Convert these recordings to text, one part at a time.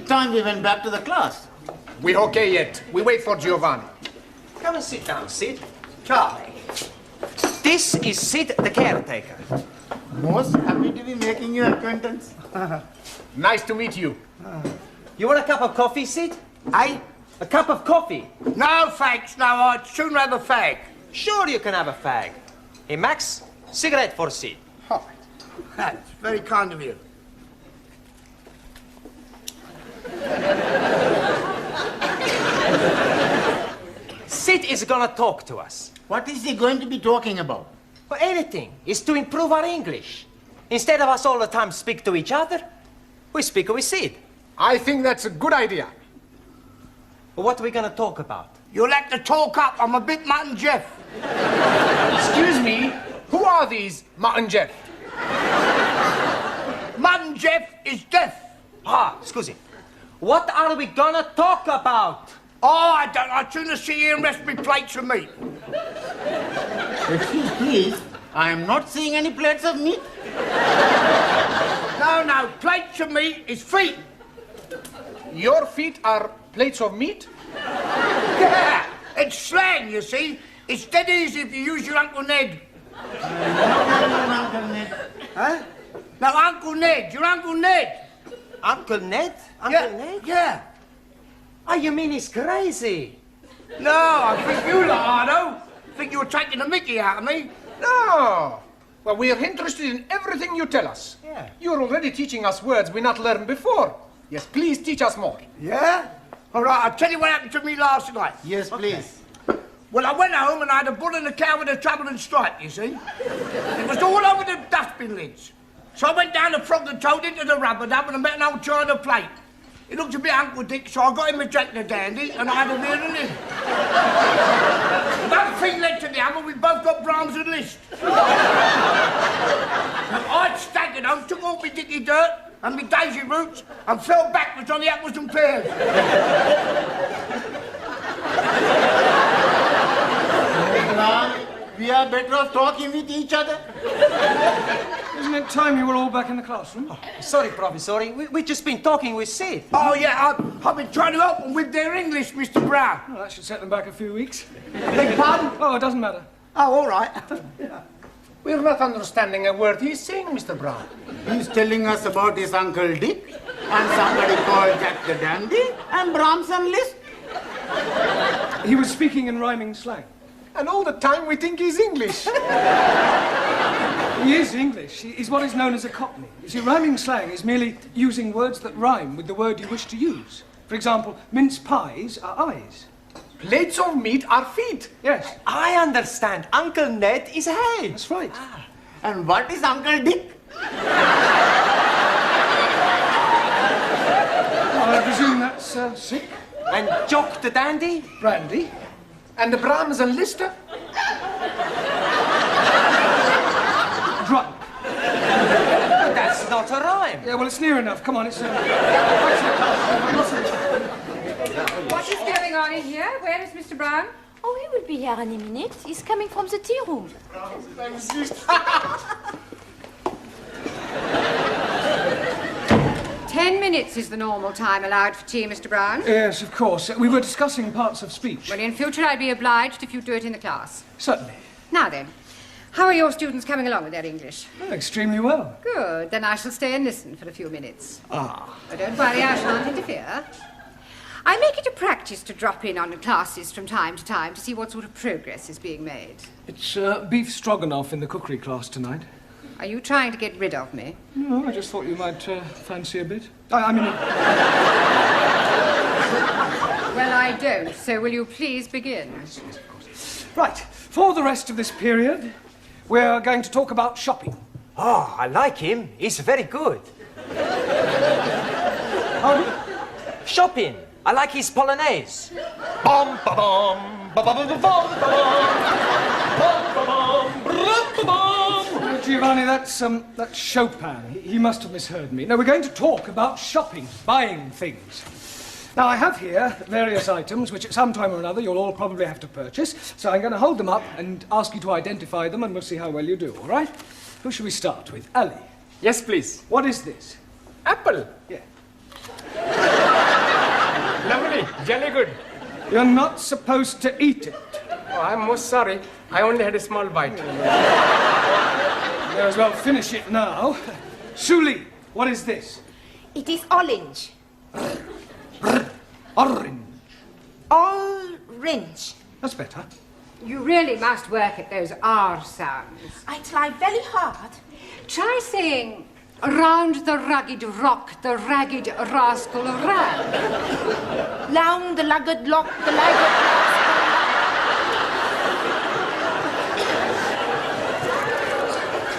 time we went back to the class. We okay yet. We wait for Giovanni. Come and sit down, Sid. Charlie. This is Sid, the caretaker. Most happy to be making your acquaintance. Nice to meet you. You want a cup of coffee, Sid? Eh? A cup of coffee? No, thanks. No, I'd sooner have a fag. Sure you can have a fag. Hey, Max, cigarette for Sid. Oh, that's very kind of you. Sid is gonna talk to us. What is he going to be talking about? For anything. It's to improve our English. Instead of us all the time speak to each other, we speak with Sid. I think that's a good idea. But what are we gonna talk about? You'll have to talk up. I'm a bit Mutt and Jeff. Excuse me, who are these Mutt and Jeff? Mutt and Jeff is deaf. Ah, scusi. What are we gonna talk about? Oh, I don't. I'd sooner sit here and rest me plates of meat. Excuse please, I am not seeing any plates of meat. No, plates of meat is feet. Your feet are plates of meat? Yeah, it's slang, you see. It's dead easy if you use your Uncle Ned. Uncle Ned. Huh? No, Uncle Ned. Your Uncle Ned. Uncle Ned? Uncle Yeah, Ned? yeah. Oh, you mean he's crazy? No, I think you lot are, though. Think you're taking the mickey out of me. No. Well, we are interested in everything you tell us. Yeah. You're already teaching us words we not learned before. Yes, please teach us more. Yeah? All right, I'll tell you what happened to me last night. Yes, please. Well, I went home and I had a bull and a cow with a trouble and stripe, you see. It was all over the dustbin lids. So I went down the frog and toad into the rubber dub and I met an old china plate. It looked a bit Uncle Dick, so I got him a Jack the Dandy and I had a reel and in. One thing led to the other, we both got Brahms and Liszt. I staggered home, took all my dicky dirt and my daisy roots and fell backwards on the apples and pears. We are better off talking with each other. Isn't it time you were all back in the classroom? Oh, sorry, Professor. We've just been talking with Sid. Oh, yeah, I've been trying to help them with their English, Mr. Brown. Well, that should set them back a few weeks. Beg pardon? Oh, it doesn't matter. Oh, all right. We're not understanding a word he's saying, Mr. Brown. He's telling us about his Uncle Dick and somebody called Jack the Dandy and Brahms and Liszt. He was speaking in rhyming slang. And all the time we think he's English. He is English. He's what is known as a Cockney. You see, rhyming slang is merely using words that rhyme with the word you wish to use. For example, mince pies are eyes. Plates of meat are feet. Yes, I understand. Uncle Ned is head. that's right. And what is Uncle Dick? I presume that's sick. And Jock the Dandy? Brandy. And the Brahms and Liszt? Drunk. That's not a rhyme. Yeah, well, it's near enough. Come on, it's... What is going on in here? Where is Mr. Brown? Oh, he will be here any minute. He's coming from the tea room. 10 minutes is the normal time allowed for tea, Mr. Brown. Yes, of course. We were discussing parts of speech. Well, in future, I'd be obliged if you do it in the class. Certainly. Now then, how are your students coming along with their English? Oh, extremely well. Good. Then I shall stay and listen for a few minutes. Ah. But don't worry, I shan't interfere. I make it a practice to drop in on the classes from time to time to see what sort of progress is being made. It's beef stroganoff in the cookery class tonight. Are you trying to get rid of me? No, I just thought you might fancy a bit. I mean... Well, I don't, so will you please begin? Right, for the rest of this period, we're going to talk about shopping. Oh, I like him. He's very good. Shopping. I like his polonaise. Bum ba bum ba ba ba ba bum ba bum ba bum ba bum. Giovanni, that's Chopin. He must have misheard me. No, we're going to talk about shopping, buying things. Now, I have here various items which at some time or another you'll all probably have to purchase, so I'm going to hold them up and ask you to identify them, and we'll see how well you do, all right? Who shall we start with? Ali. Yes, please. What is this? Apple. Yeah. Lovely, jolly good. You're not supposed to eat it. Oh, I'm most sorry. I only had a small bite. May as well finish it now. Suli, what is this? It is orange. Orange. Orange. That's better. You really must work at those R sounds. I try very hard. Try saying, round the rugged rock, the ragged rascal ran. Round the lagged lock, the lagged...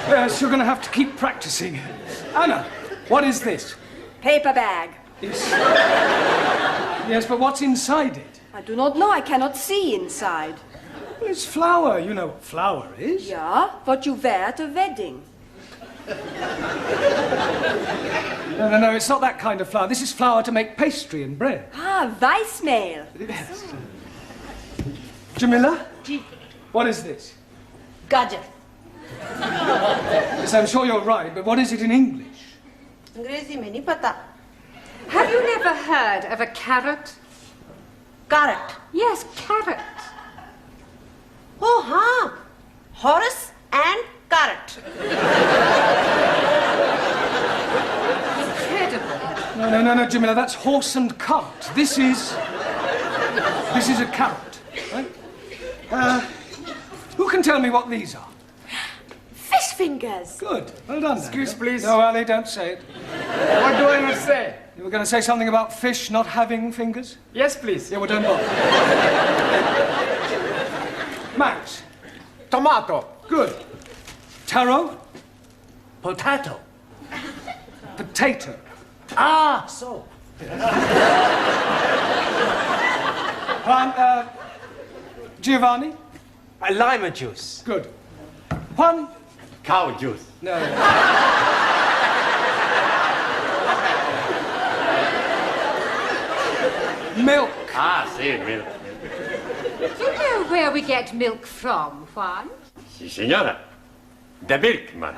Yes, you're going to have to keep practicing. Anna, what is this? Paper bag. Yes. Yes, but what's inside it? I do not know. I cannot see inside. Well, it's flour. You know what flour is. Yeah, what you wear at a wedding. No, it's not that kind of flour. This is flour to make pastry and bread. Ah, Weissmehl. Yes. Jamila? What is this? Gajar. Yes, I'm sure you're right, but what is it in English? अंग्रेजी में नहीं पता. Have you never heard of a carrot? Carrot. Yes, carrot. Oh, हाँ. Horse and carrot. Incredible. No, Jamila, that's horse and cart. This is a carrot, right? Who can tell me what these are? Fish fingers. Good. Well done. Excuse, then. please. No, Ali, don't say it. What do I not say? You were going to say something about fish not having fingers? Yes, please. Yeah, well, don't bother. Max. Tomato. Good. Taro. Potato. Potato. Ah, so. Giovanni. Lima juice. Good. Juan. Cow juice. No. Milk. Ah, see, milk. Do you know where we get milk from, Juan? Si, señora. The milkman.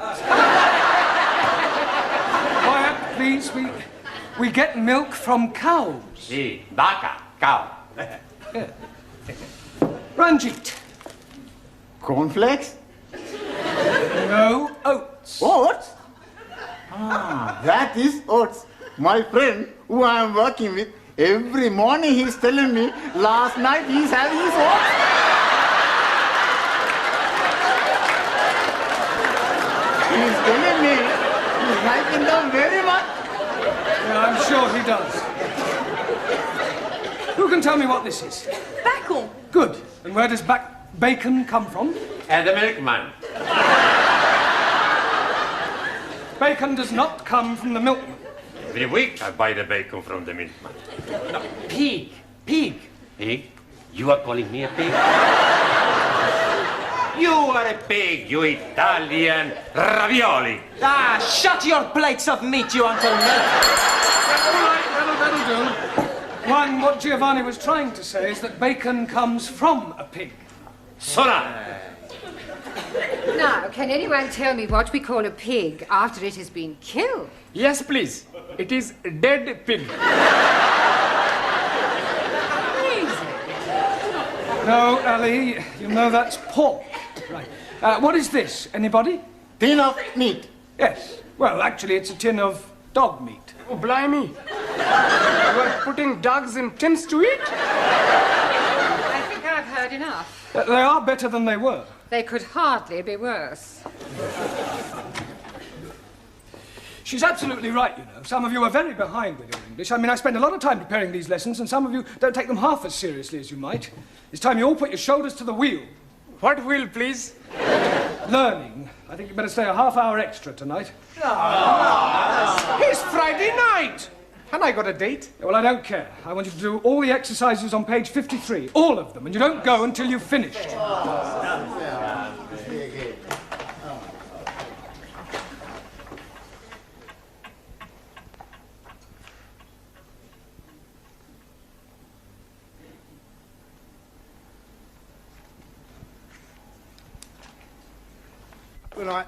Quiet, please. We get milk from cows. Si, vaca, cow. Ranjit. Cornflakes? No oats. Oats? Ah, that is oats. My friend, who I am working with, every morning he's telling me, last night he's having his oats. He's telling me he's liking them very much. Yeah, I'm sure he does. Who can tell me what this is? Bacon. Good. And where does bacon come from? And the milkman. Bacon does not come from the milkman. Every week I buy the bacon from the milkman. Pig. Pig. Pig? You are calling me a pig? You are a pig, you Italian ravioli. Ah, shut your plates of meat, you Uncle Ned. All right, that'll do. One, what Giovanni was trying to say is that bacon comes from a pig. Sora! Now, can anyone tell me what we call a pig after it has been killed? Yes, please. It is a dead pig. No, Ali, you know that's pork. Right. What is this? Anybody? Tin of meat. Yes. Well, actually, it's a tin of dog meat. Oh, blimey. You are putting dogs in tins to eat? I think I've heard enough. They are better than they were. They could hardly be worse. She's absolutely right, you know. Some of you are very behind with your English. I mean, I spend a lot of time preparing these lessons, and some of you don't take them half as seriously as you might. It's time you all put your shoulders to the wheel. What will, please? Learning. I think you better stay a half hour extra tonight. It's Friday night. And I got a date. Well, I don't care. I want you to do all the exercises on page 53. All of them. And you don't go until you've finished. Good night.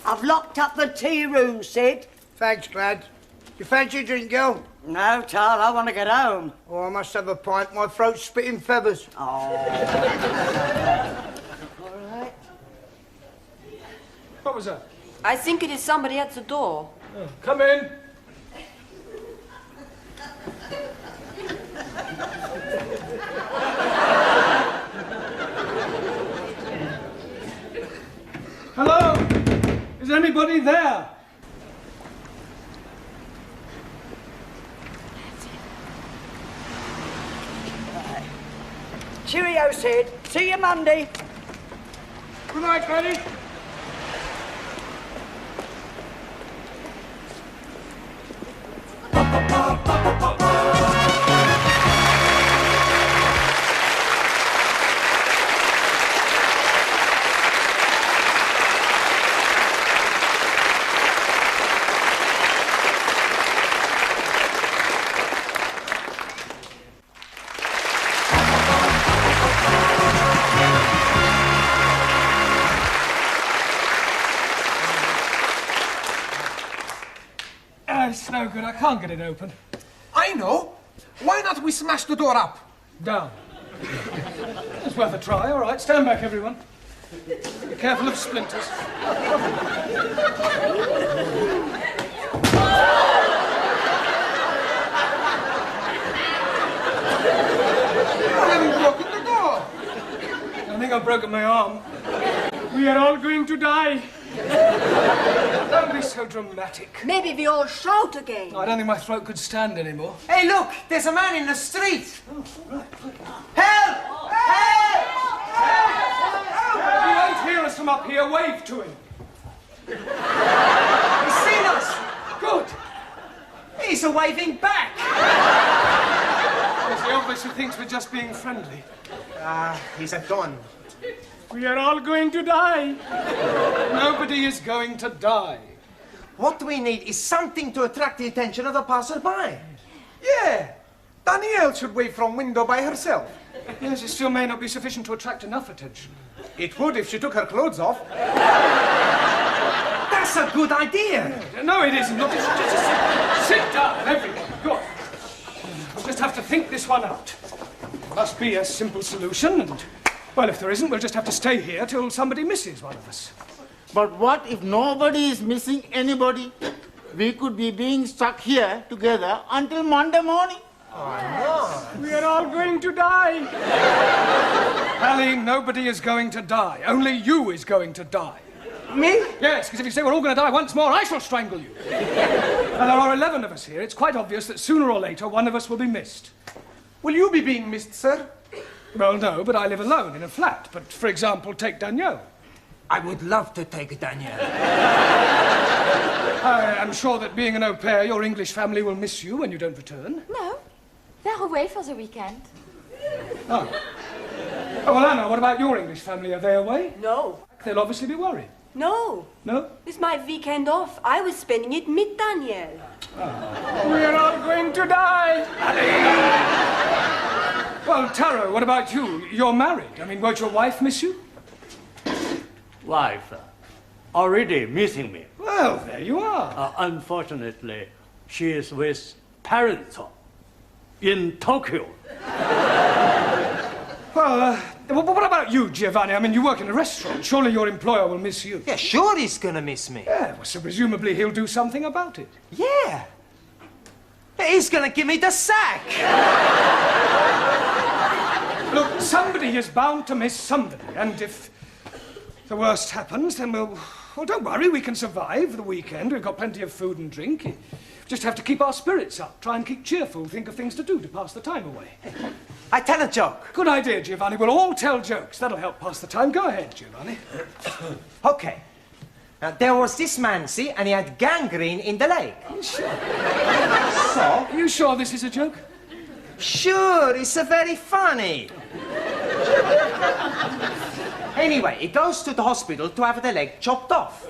I've locked up the tea room, Sid. Thanks, Glad. You fancy a drink, girl? No, Tal, I want to get home. Oh, I must have a pint. My throat's spitting feathers. Oh. All right. What was that? I think it is somebody at the door. Oh, come in. Hello? Is anybody there? Cheerio, Sid. See you Monday. Good night, Granny. It's no good. I can't get it open. I know. Why not we smash the door up? Down. It's worth a try. All right, stand back, everyone. Be careful of splinters. You haven't broken the door. I think I've broken my arm. We are all going to die. Don't be so dramatic. Maybe we all shout again. I don't think my throat could stand anymore. Hey, look, there's a man in the street. Help! If you won't hear us from up here, wave to him. He's seen us. Good. He's waving back. Yes, he obviously thinks we're just being friendly. He's a don. We are all going to die. Nobody is going to die. What we need is something to attract the attention of the passerby. Yeah. Danielle should wave from window by herself. Yes, it still may not be sufficient to attract enough attention. It would if she took her clothes off. That's a good idea. No, it isn't. Look, just sit down, everyone. Good. We'll just have to think this one out. There must be a simple solution, and, well, if there isn't, we'll just have to stay here till somebody misses one of us. But what if nobody is missing anybody? We could be being stuck here together until Monday morning. We are all going to die. Hallie, nobody is going to die. Only you is going to die. Me? Yes, because if you say we're all going to die once more, I shall strangle you. Now, there are 11 of us here. It's quite obvious that sooner or later one of us will be missed. Will you be being missed, sir? Well, no, but I live alone in a flat. But, for example, take Danielle. I would love to take Danielle. I am sure that being an au pair, your English family will miss you when you don't return. No, they're away for the weekend. Oh. Oh, well, Anna, what about your English family? Are they away? No. They'll obviously be worried. No. No? It's my weekend off. I was spending it with Danielle. We are all going to die. Well, Taro, what about you? You're married. I mean, won't your wife miss you? Wife already missing me. Well, there you are. Unfortunately, she is with parents in Tokyo. Well, what about you, Giovanni? I mean, you work in a restaurant. Surely your employer will miss you. Yeah, sure he's gonna miss me. Yeah, well, so presumably he'll do something about it. Yeah. He's gonna give me the sack. Look, somebody is bound to miss somebody, and if the worst happens, then well, don't worry, we can survive the weekend. We've got plenty of food and drink. We just have to keep our spirits up, try and keep cheerful, think of things to do to pass the time away. I tell a joke. Good idea, Giovanni. We'll all tell jokes. That'll help pass the time. Go ahead, Giovanni. Okay. Now, there was this man, see, and he had gangrene in the leg. Sure. So? Are you sure this is a joke? Sure, it's very funny. Anyway, he goes to the hospital to have the leg chopped off.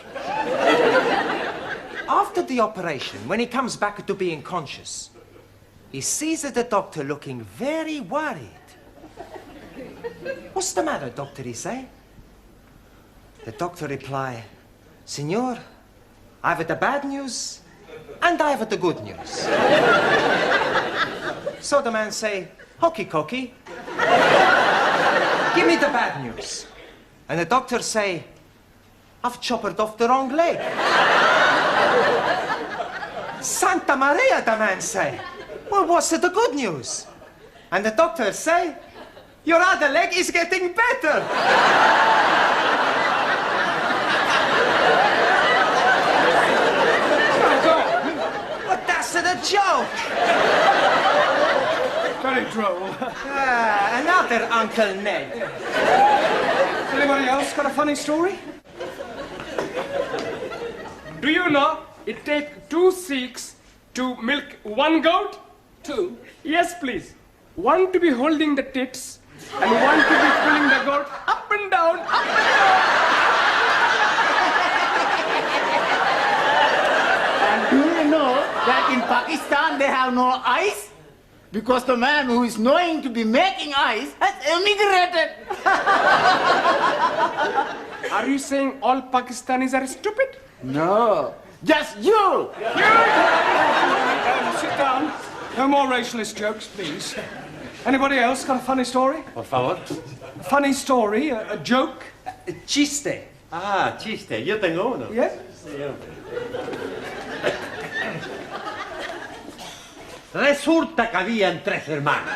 After the operation, when he comes back to being conscious, he sees the doctor looking very worried. What's the matter, doctor, he say? The doctor reply, Senor, I have the bad news and I have the good news. So the man say, "Hockey cocky, give me the bad news." And the doctor say, "I've chopped off the wrong leg." Santa Maria, the man say, "Well, what's the good news?" And the doctor say, "Your other leg is getting better." But that's the joke. Very droll. Another Uncle Ned. Anybody else got a funny story? Do you know it takes 2 Sikhs to milk 1 goat? 2? Yes, please. 1 to be holding the tits and 1 to be pulling the goat up and down, up and down. And do you know that in Pakistan they have no eyes? Because the man who is knowing to be making eyes has emigrated. Are you saying all Pakistanis are stupid? No, just you. Sit down. No more racialist jokes, please. Anybody else got a funny story? Por favor. A funny story, a joke? Chiste. Ah, chiste. Yo tengo uno. Yeah? Resulta que habían 3 hermanos.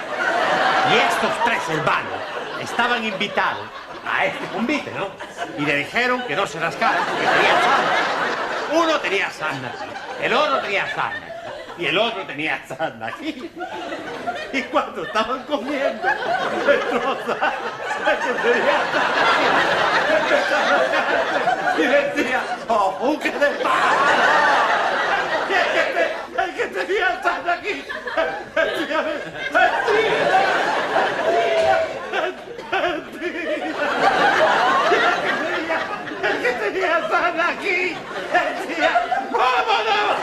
Y estos 3 hermanos estaban invitados a este convite, ¿no? Y le dijeron que no se rascaran porque tenían sarna. Uno tenía sarna aquí, el otro tenía sarna aquí, y el otro tenía sarna aquí. Y cuando estaban comiendo, el que tenía sarna aquí, empezó a rascarse y decía, ¡oh, qué de paz! El que tenía sarna aquí, el que tenía sarna aquí, decía, ¡vámonos!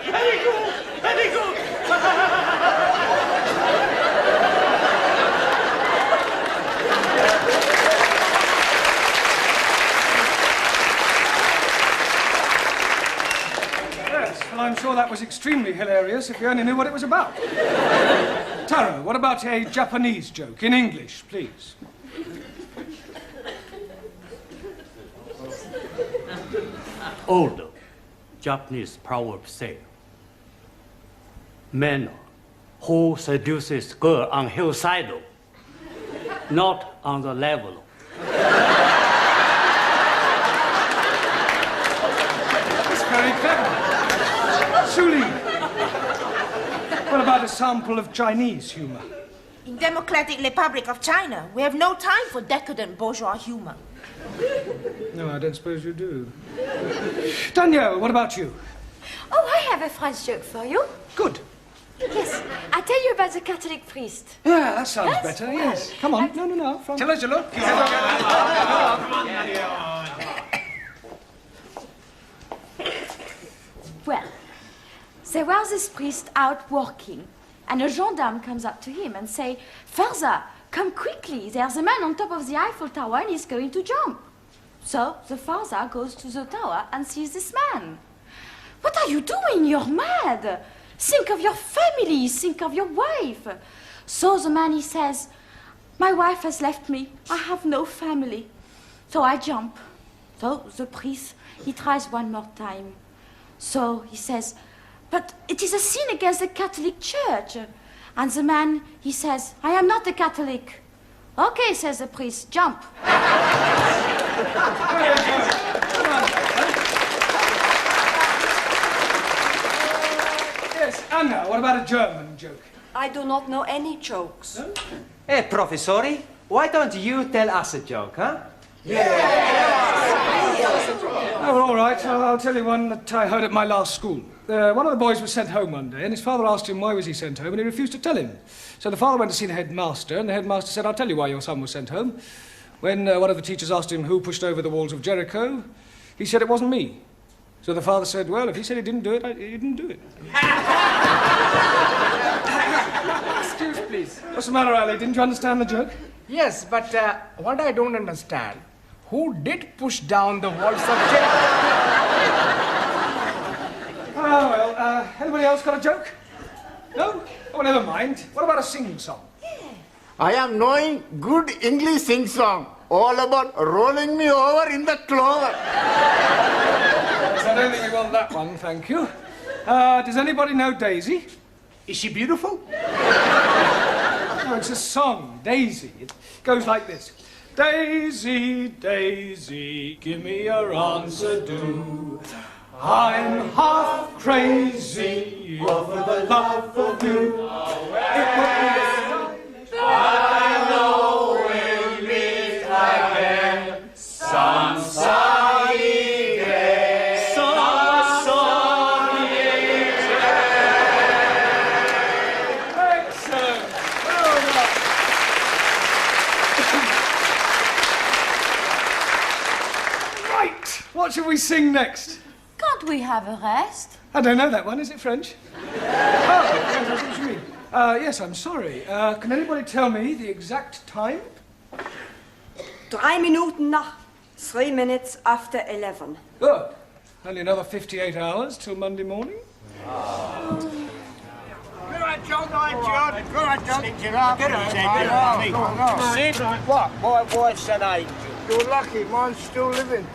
Very good. Yes, well, I'm sure that was extremely hilarious if you only knew what it was about. Taro, what about a Japanese joke in English, please? Old Japanese proverb say, "Man who seduces girl on hillside, not on the level." That's very clever. Suli, what about a sample of Chinese humor? In Democratic Republic of China, we have no time for decadent bourgeois humor. No, I don't suppose you do. Danielle, what about you? Oh, I have a French joke for you. Good. Yes, I tell you about the Catholic priest. Yeah, that sounds Yes? better, yes. Come on. No. From... Tell us your look. Well, there was this priest out working, and a gendarme comes up to him and say, "Father, come quickly, there's a man on top of the Eiffel Tower and he's going to jump." So the father goes to the tower and sees this man. "What are you doing? You're mad. Think of your family, think of your wife." So the man, he says, "My wife has left me, I have no family." So I jump. So the priest, he tries one more time. So he says, "But it is a sin against the Catholic Church." And the man, he says, "I am not a Catholic." "Okay," says the priest, "jump." Yes, Anna, what about a German joke? I do not know any jokes. No? Hey, professori, why don't you tell us a joke, huh? Oh, well, all right. I'll tell you one that I heard at my last school. One of the boys was sent home one day, and his father asked him why was he sent home, and he refused to tell him. So the father went to see the headmaster, and the headmaster said, "I'll tell you why your son was sent home." When one of the teachers asked him who pushed over the walls of Jericho, he said it wasn't me. So the father said, "Well, if he said he didn't do it, he didn't do it." Excuse, please. What's the matter, Ali? Didn't you understand the joke? Yes, but what I don't understand, Who did push down the walls of Jericho? Oh, well, anybody else got a joke? No? Oh, never mind. What about a sing-song? I am knowing good English sing song. All about rolling me over in the clover. I don't think we want that one, thank you. Does anybody know Daisy? Is she beautiful? No, it's a song, Daisy. It goes like this. Daisy, Daisy, give me your answer, do. I'm half crazy over the love of you. It would be a I know we'll meet again some sunny day. Some sunny day. Excellent. Well done. Right. What shall we sing next? Can't we have a rest? I don't know that one. Is it French? Oh, yes, that's what you mean. Yes, I'm sorry. Can anybody tell me the exact time? 3 minuten nach. 3 minutes after 11. Good. Only another 58 hours till Monday morning. Go on, John. Go on, John. Go on, John. Get up. Get up. Sid, what? My wife's an angel. You're lucky. Mine's still living.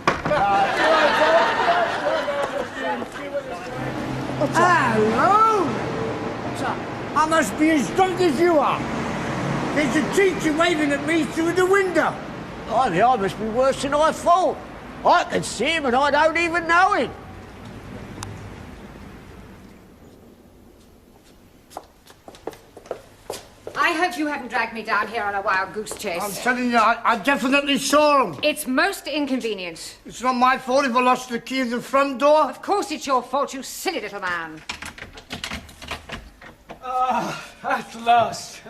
Hello. What's up? I must be as drunk as you are. There's a teacher waving at me through the window. I must be worse than I thought. I can see him and I don't even know him. I hope you haven't dragged me down here on a wild goose chase. I'm telling you, I definitely saw him. It's most inconvenient. It's not my fault if I lost the key of the front door. Of course it's your fault, you silly little man. At last.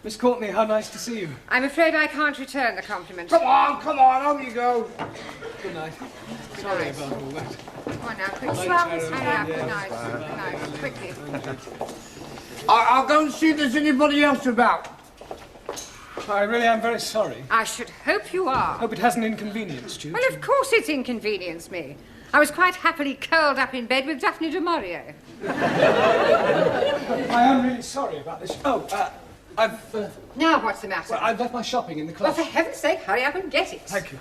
Miss Courtney, how nice to see you. I'm afraid I can't return the compliment. Come on, home you go. Good night. Good Sorry night. about all that. Come on now, quickly. Sharon. Hurry up. Good Yeah, night. bye. Good night. Quickly. I'll go and see if there's anybody else about. I really am very sorry. I should hope you are. Hope it hasn't inconvenienced you. Well, of course it's inconvenienced me. I was quite happily curled up in bed with Daphne du Maurier. I am really sorry about this. Oh, I've... Now what's the matter? Well, I've left my shopping in the Well, class. for heaven's sake, hurry up and get it. Thank you.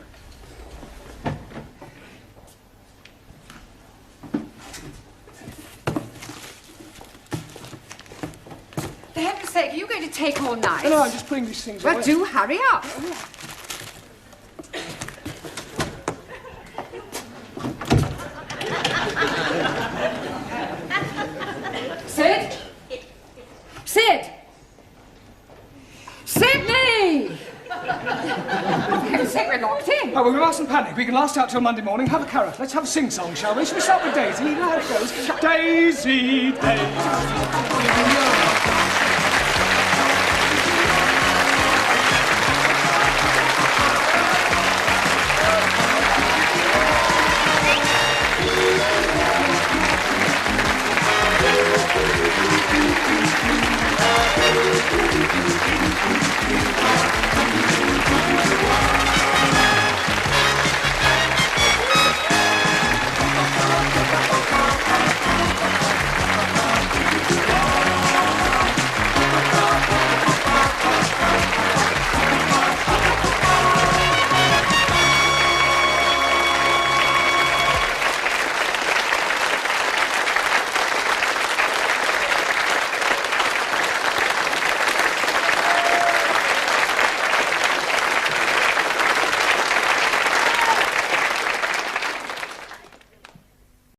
For heaven's sake, are you going to take all night? No, I'm just putting these things Well, away. do hurry up. Sid? Sid! Sydney! For heaven's sake, we're locked in. Oh, well, we mustn't panic. We can last out till Monday morning. Have a carrot. Let's have a sing-song, shall we? Shall we start with Daisy? You know how it goes. Daisy, Daisy.